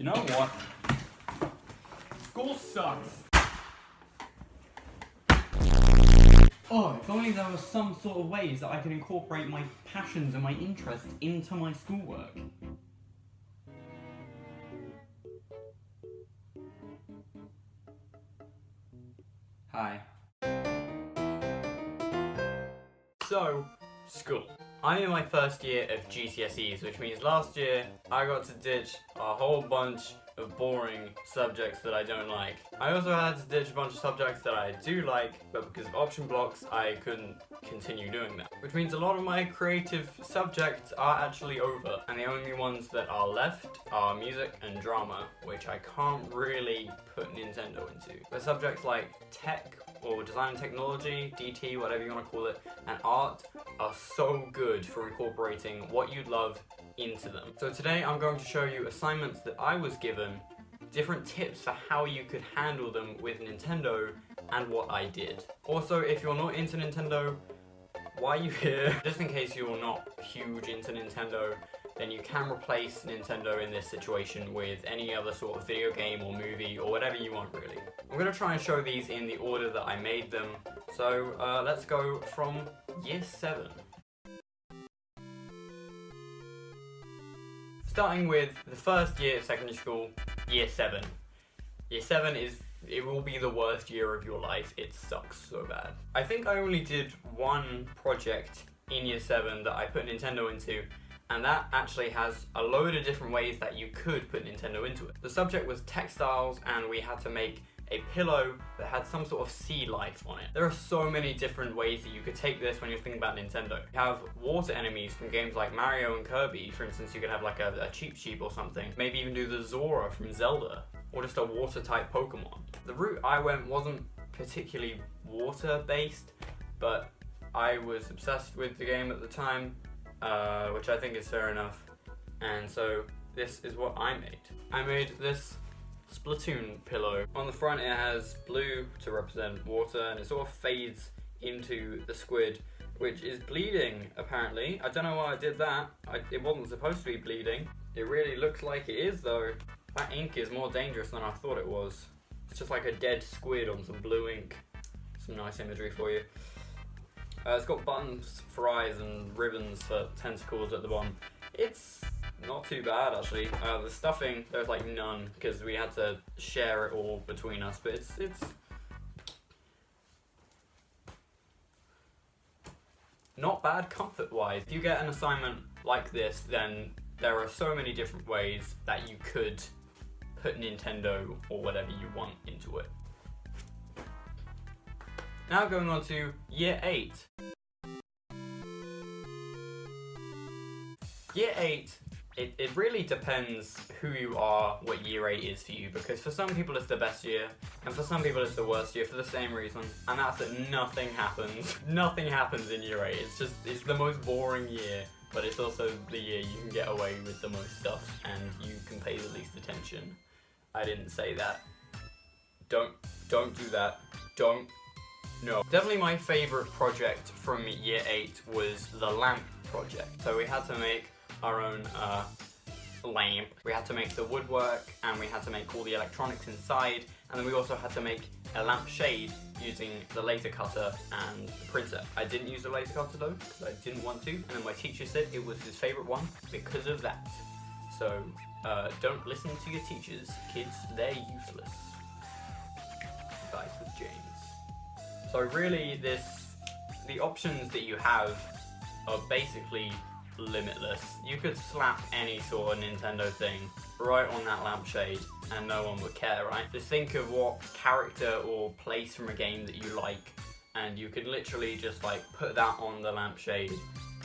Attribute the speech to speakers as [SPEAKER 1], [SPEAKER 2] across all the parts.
[SPEAKER 1] You know what? School sucks. Oh, if only there was some sort of ways that I could incorporate my passions and my interests into my schoolwork. Hi. So, school. I'm in my first year of GCSEs, which means last year I got to ditch a whole bunch of boring subjects that I don't like. I also had to ditch a bunch of subjects that I do like, but because of option blocks I couldn't continue doing that. Which means a lot of my creative subjects are actually over, and the only ones that are left are music and drama, which I can't really put Nintendo into. But subjects like tech, or design and technology, DT, whatever you want to call it, and art are so good for incorporating what you'd love into them. So today I'm going to show you assignments that I was given, different tips for how you could handle them with Nintendo, and what I did. Also, if you're not into Nintendo, why are you here? Just in case you're not huge into Nintendo, then you can replace Nintendo in this situation with any other sort of video game or movie or whatever you want, really. I'm going to try and show these in the order that I made them, so let's go from Year 7. Starting with the first year of secondary school, Year 7. Year 7 it will be the worst year of your life. It sucks so bad. I think I only did one project in Year 7 that I put Nintendo into, and that actually has a load of different ways that you could put Nintendo into it. The subject was textiles, and we had to make a pillow that had some sort of sea life on it. There are so many different ways that you could take this when you're thinking about Nintendo. You have water enemies from games like Mario and Kirby. For instance, you could have like a Cheep Cheep or something. Maybe even do the Zora from Zelda, or just a water type Pokemon. The route I went wasn't particularly water based, but I was obsessed with the game at the time, which I think is fair enough. And so this is what I made. I made this Splatoon pillow. On the front it has blue to represent water, and it sort of fades into the squid, which is bleeding apparently. I don't know why I did that. It wasn't supposed to be bleeding. It really looks like it is though. That ink is more dangerous than I thought it was. It's just like a dead squid on some blue ink. Some nice imagery for you. It's got buttons for eyes and ribbons for tentacles at the bottom. It's not too bad actually. The stuffing, there's like none because we had to share it all between us, but it's not bad comfort wise. If you get an assignment like this, then there are so many different ways that you could put Nintendo or whatever you want into it. Now going on to Year 8. Year 8, it really depends who you are, what Year 8 is for you, because for some people it's the best year, and for some people it's the worst year for the same reason, and that's that nothing happens. Nothing happens in Year 8, it's the most boring year, but it's also the year you can get away with the most stuff, and you can pay the least attention. I didn't say that. Don't do that. No. Definitely my favourite project from Year 8 was the lamp project. So we had to make our own lamp. We had to make the woodwork, and we had to make all the electronics inside, and then we also had to make a lamp shade using the laser cutter and the printer. I didn't use the laser cutter though, because I didn't want to, and then my teacher said it was his favourite one because of that. So don't listen to your teachers, kids, they're useless. Advice with James. So really the options that you have are basically limitless. You could slap any sort of Nintendo thing right on that lampshade and no one would care, right? Just think of what character or place from a game that you like, and you could literally just like put that on the lampshade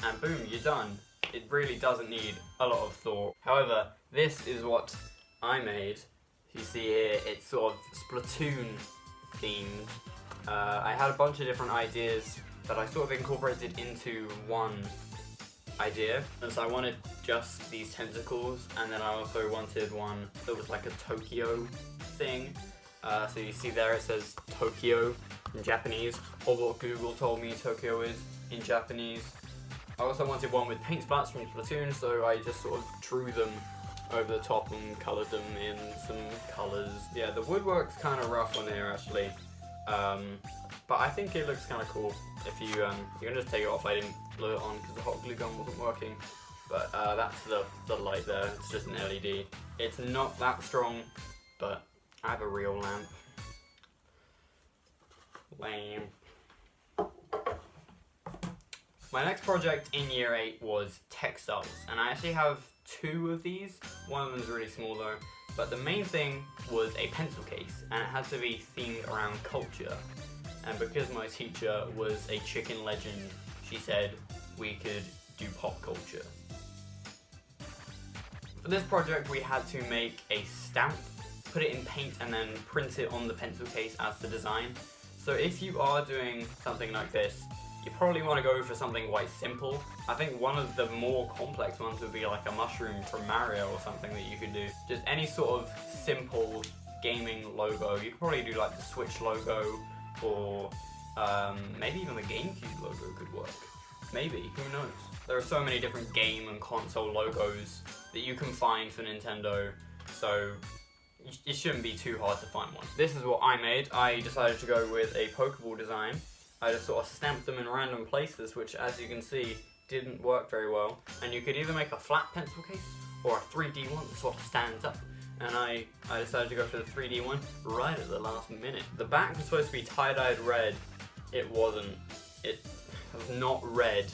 [SPEAKER 1] and boom, you're done. It really doesn't need a lot of thought. However, this is what I made. You see here, it's sort of Splatoon themed. I had a bunch of different ideas that I sort of incorporated into one idea. And so I wanted just these tentacles, and then I also wanted one that was like a Tokyo thing. So you see there it says Tokyo in Japanese, or what Google told me Tokyo is in Japanese. I also wanted one with paint splats from Splatoon, so I just sort of drew them over the top and coloured them in some colours. Yeah, the woodwork's kind of rough on here actually, but I think it looks kind of cool. If you can just take it off. I didn't glue it on because the hot glue gun wasn't working. But that's the light there. It's just an LED. It's not that strong, but I have a real lamp. Lame. My next project in year 8 was textiles, and I actually have 2 of these. One of them is really small though, but the main thing was a pencil case, and it had to be themed around culture. And because my teacher was a chicken legend, she said we could do pop culture. For this project we had to make a stamp, put it in paint, and then print it on the pencil case as the design. So if you are doing something like this, you probably want to go for something quite simple. I think one of the more complex ones would be like a mushroom from Mario or something that you could do. Just any sort of simple gaming logo. You could probably do like the Switch logo, or maybe even the GameCube logo could work. Maybe, who knows? There are so many different game and console logos that you can find for Nintendo, so it shouldn't be too hard to find one. This is what I made. I decided to go with a Pokeball design. I just sort of stamped them in random places, which as you can see, didn't work very well. And you could either make a flat pencil case or a 3D one that sort of stands up. And I decided to go for the 3D one right at the last minute. The back was supposed to be tie-dyed red. It wasn't. It was not red.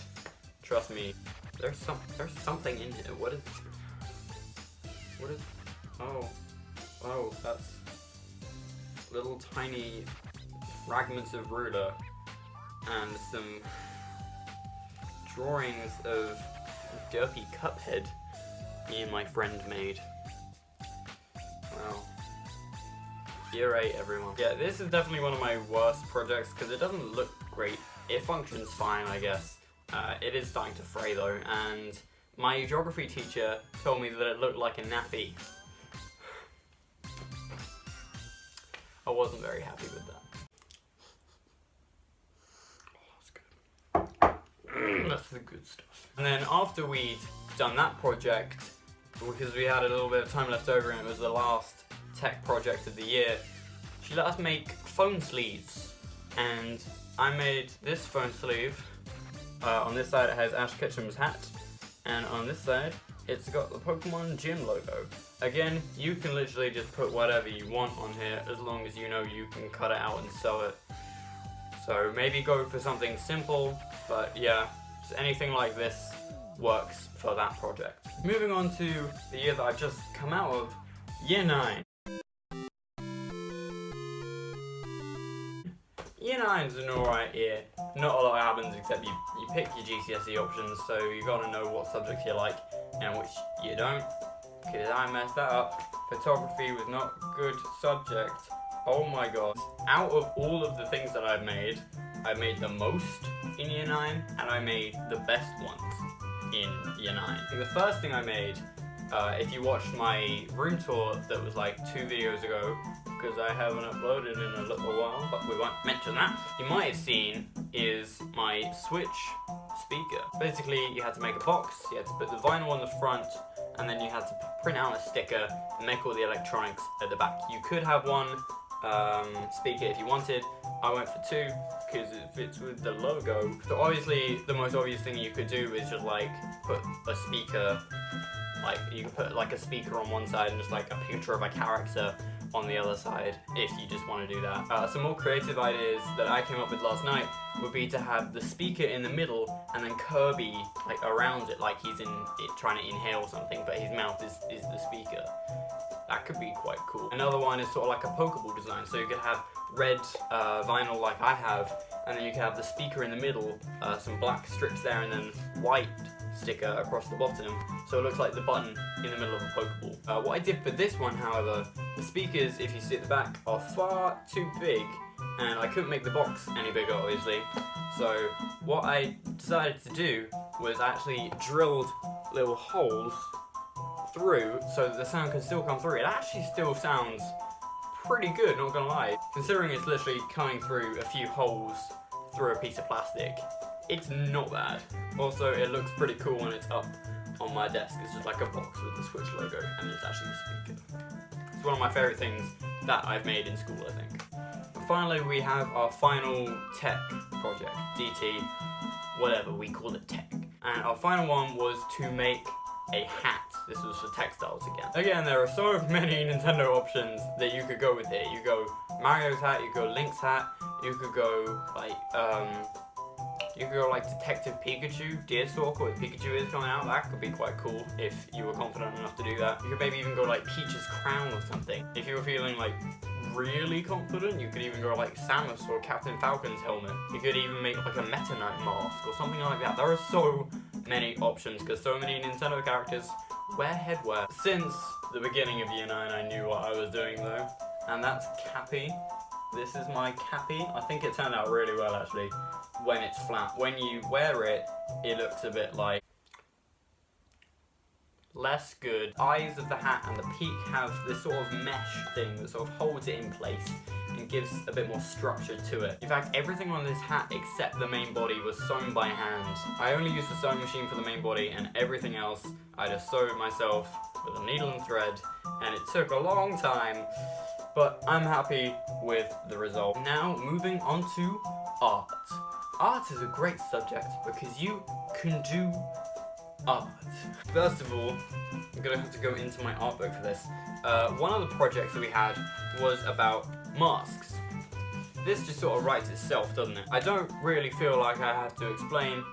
[SPEAKER 1] Trust me. There's something in here. What is? Oh, that's little tiny fragments of ruler and some drawings of Derpy Cuphead me and my friend made. Wow. Year 8, everyone. Yeah, this is definitely one of my worst projects because it doesn't look great. It functions fine, I guess. It is starting to fray though, and my geography teacher told me that it looked like a nappy. I wasn't very happy with that. Oh, that's good. That's the good stuff. And then after we'd done that project, because we had a little bit of time left over and it was the last tech project of the year, she let us make phone sleeves. And I made this phone sleeve. On this side it has Ash Ketchum's hat, and on this side it's got the Pokemon Gym logo. Again, you can literally just put whatever you want on here as long as you know you can cut it out and sell it. So maybe go for something simple, but yeah, just anything like this works for that project. Moving on to the year that I've just come out of, year 9. Year 9's an alright year. Not a lot happens except you pick your GCSE options, so you gotta know what subjects you like and which you don't, because I messed that up. Photography was not a good subject. Oh my god. Out of all of the things that I've made, I made the most in year 9, and I made the best ones in year 9. I think the first thing I made, if you watched my room tour that was like 2 videos ago, because I haven't uploaded in a little while, but we won't mention that, you might have seen is my Switch speaker. Basically, you had to make a box, you had to put the vinyl on the front, and then you had to print out a sticker and make all the electronics at the back. You could have one speaker if you wanted. I went for 2 because it fits with the logo. So obviously the most obvious thing you could do is just like put a speaker, like you can put like a speaker on one side and just like a picture of a character on the other side if you just want to do that. Some more creative ideas that I came up with last night would be to have the speaker in the middle and then Kirby like around it, like he's trying to inhale something, but his mouth is the speaker. That could be quite cool. Another one is sort of like a Pokeball design, so you could have red vinyl like I have, and then you could have the speaker in the middle, some black strips there, and then white sticker across the bottom, so it looks like the button in the middle of a Pokeball. What I did for this one, however, the speakers, if you see at the back, are far too big, and I couldn't make the box any bigger, obviously. So what I decided to do was actually drilled little holes through so that the sound can still come through. It actually still sounds pretty good, not gonna lie. Considering it's literally coming through a few holes through a piece of plastic, it's not bad. Also, it looks pretty cool when it's up on my desk. It's just like a box with the Switch logo, and actually speak it. It's one of my favourite things that I've made in school, I think. Finally, we have our final tech project, DT, whatever, we call it tech. And our final one was to make a hat. This was for textiles again. Again, there are so many Nintendo options that you could go with here. You go Mario's hat, you go Link's hat, you could go like Detective Pikachu, Deerstalker with Pikachu is coming out. That could be quite cool if you were confident enough to do that. You could maybe even go like Peach's crown or something. If you were feeling like really confident, you could even go like Samus or Captain Falcon's helmet. You could even make like a Meta Knight mask or something like that. There are so many options because so many Nintendo characters wear headwear. Since the beginning of Year 9, I knew what I was doing though, and that's Cappy. This is my Cappy. I think it turned out really well actually when it's flat. When you wear it, it looks a bit like less good. Eyes of the hat and the peak have this sort of mesh thing that sort of holds it in place and gives a bit more structure to it. In fact, everything on this hat except the main body was sewn by hand. I only used the sewing machine for the main body, and everything else I just sewed myself with a needle and thread, and it took a long time, but I'm happy with the result. Now, moving on to art. Art is a great subject because you can do art. First of all, I'm gonna have to go into my art book for this. One of the projects that we had was about masks. This just sort of writes itself, doesn't it? I don't really feel like I have to explain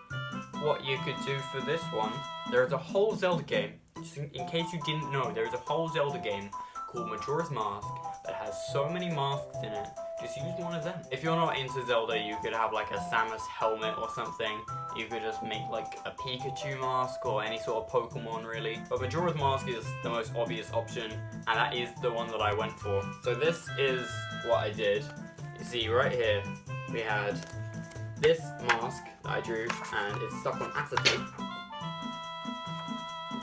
[SPEAKER 1] what you could do for this one. There is a whole Zelda game, just in case you didn't know, there is a whole Zelda game called Majora's Mask that has so many masks in it. Just use one of them. If you're not into Zelda, you could have like a Samus helmet or something. You could just make like a Pikachu mask or any sort of Pokemon really. But Majora's Mask is the most obvious option, and that is the one that I went for. So this is what I did. You see right here, we had this mask that I drew, and it's stuck on acetate.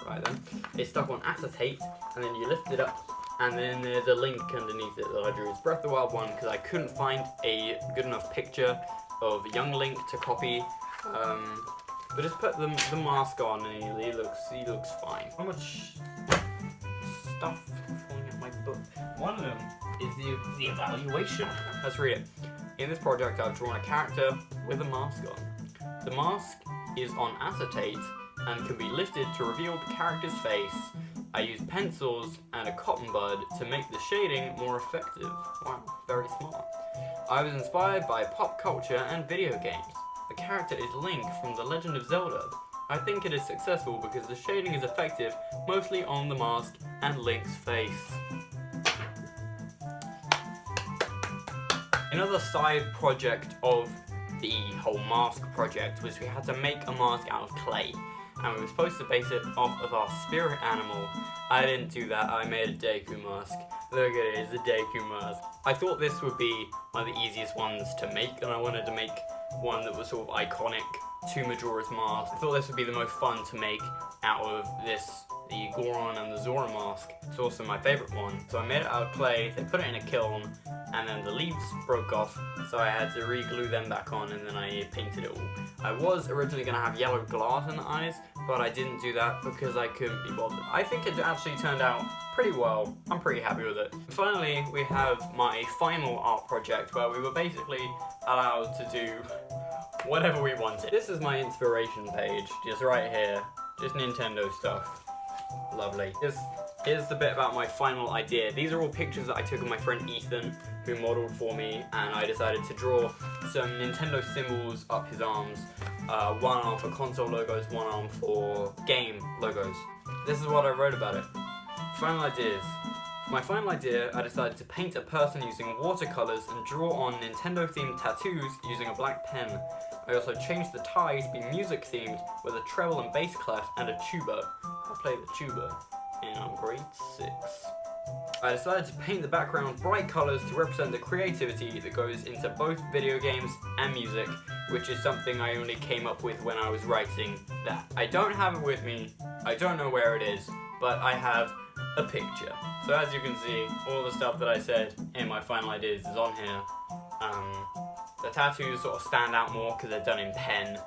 [SPEAKER 1] Right then. It's stuck on acetate, and then you lift it up, and then there's a link underneath it that I drew. It's Breath of the Wild 1 because I couldn't find a good enough picture of young Link to copy. But just put the mask on and he looks fine. How much stuff falling out my book? One of them is the evaluation. Let's read it. In this project, I've drawn a character with a mask on. The mask is on acetate and can be lifted to reveal the character's face. I used pencils and a cotton bud to make the shading more effective. Wow, very smart. I was inspired by pop culture and video games. The character is Link from The Legend of Zelda. I think it is successful because the shading is effective mostly on the mask and Link's face. Another side project of the whole mask project was we had to make a mask out of clay, and we were supposed to base it off of our spirit animal. I didn't do that, I made a Deku mask. Look at it, it's a Deku mask. I thought this would be one of the easiest ones to make, and I wanted to make one that was sort of iconic to Majora's Mask. I thought this would be the most fun to make out of this, the Goron and the Zora mask. It's also my favourite one. So I made it out of clay, they put it in a kiln, and then the leaves broke off, so I had to re-glue them back on, and then I painted it all. I was originally going to have yellow glass in the eyes, but I didn't do that because I couldn't be bothered. I think it actually turned out pretty well. I'm pretty happy with it. Finally, we have my final art project where we were basically allowed to do whatever we wanted. This is my inspiration page, just right here. Just Nintendo stuff. Lovely. Here's the bit about my final idea. These are all pictures that I took of my friend Ethan, who modelled for me, and I decided to draw some Nintendo symbols up his arms. One arm for console logos, one arm for game logos. This is what I wrote about it. Final ideas. For my final idea, I decided to paint a person using watercolours and draw on Nintendo-themed tattoos using a black pen. I also changed the ties to be music-themed with a treble and bass clef and a tuba. I play the tuba in grade 6. I decided to paint the background bright colours to represent the creativity that goes into both video games and music, which is something I only came up with when I was writing that. I don't have it with me, I don't know where it is, but I have a picture. So as you can see, all the stuff that I said in my final ideas is on here. The tattoos sort of stand out more because they're done in pen,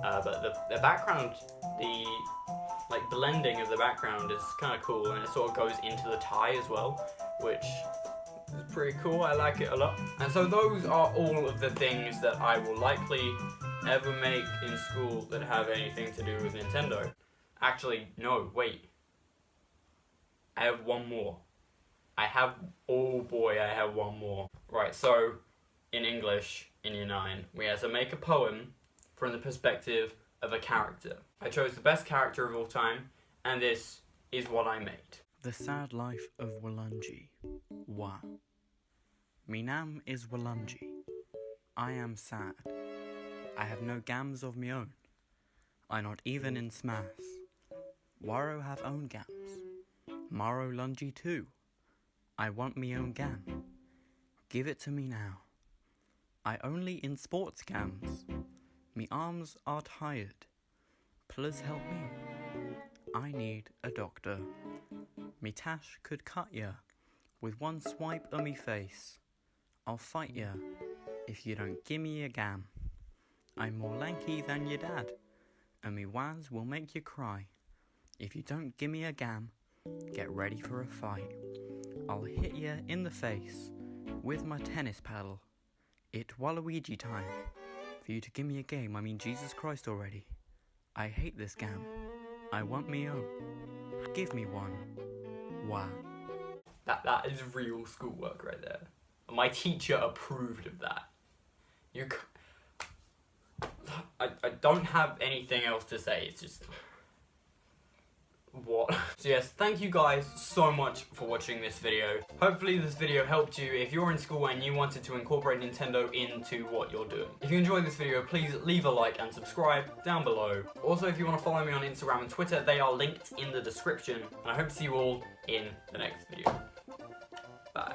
[SPEAKER 1] but the background, like blending of the background is kind of cool, and it sort of goes into the tie as well, which is pretty cool. I like it a lot. And so those are all of the things that I will likely ever make in school that have anything to do with Nintendo. Actually, no, wait. I have one more. Oh boy, I have one more. Right, so in English, in Year 9, we had to make a poem from the perspective of a character. I chose the best character of all time, and this is what I made.
[SPEAKER 2] The Sad Life of Walungi. Wa. Me name is Walungi. I am sad. I have no gams of me own. I not even in smash. Warrow have own gams. Morrow lungy too. I want me own gam. Give it to me now. I only in sports gams. Me arms are tired. Please help me. I need a doctor. Me tash could cut ya with one swipe of me face. I'll fight ya if you don't gimme a gam. I'm more lanky than your dad, and me waz will make you cry. If you don't gimme a gam, get ready for a fight. I'll hit ya in the face with my tennis paddle. It Waluigi time. For you to give me a game, I mean Jesus Christ already. I hate this gam. I want me own. Give me one. Wow.
[SPEAKER 1] That is real schoolwork right there. My teacher approved of that. I don't have anything else to say. It's just... what? So yes, thank you guys so much for watching this video. Hopefully this video helped you if you're in school and you wanted to incorporate Nintendo into what you're doing. If you enjoyed this video, please leave a like and subscribe down below. Also, if you want to follow me on Instagram and Twitter, they are linked in the description. And I hope to see you all in the next video. Bye.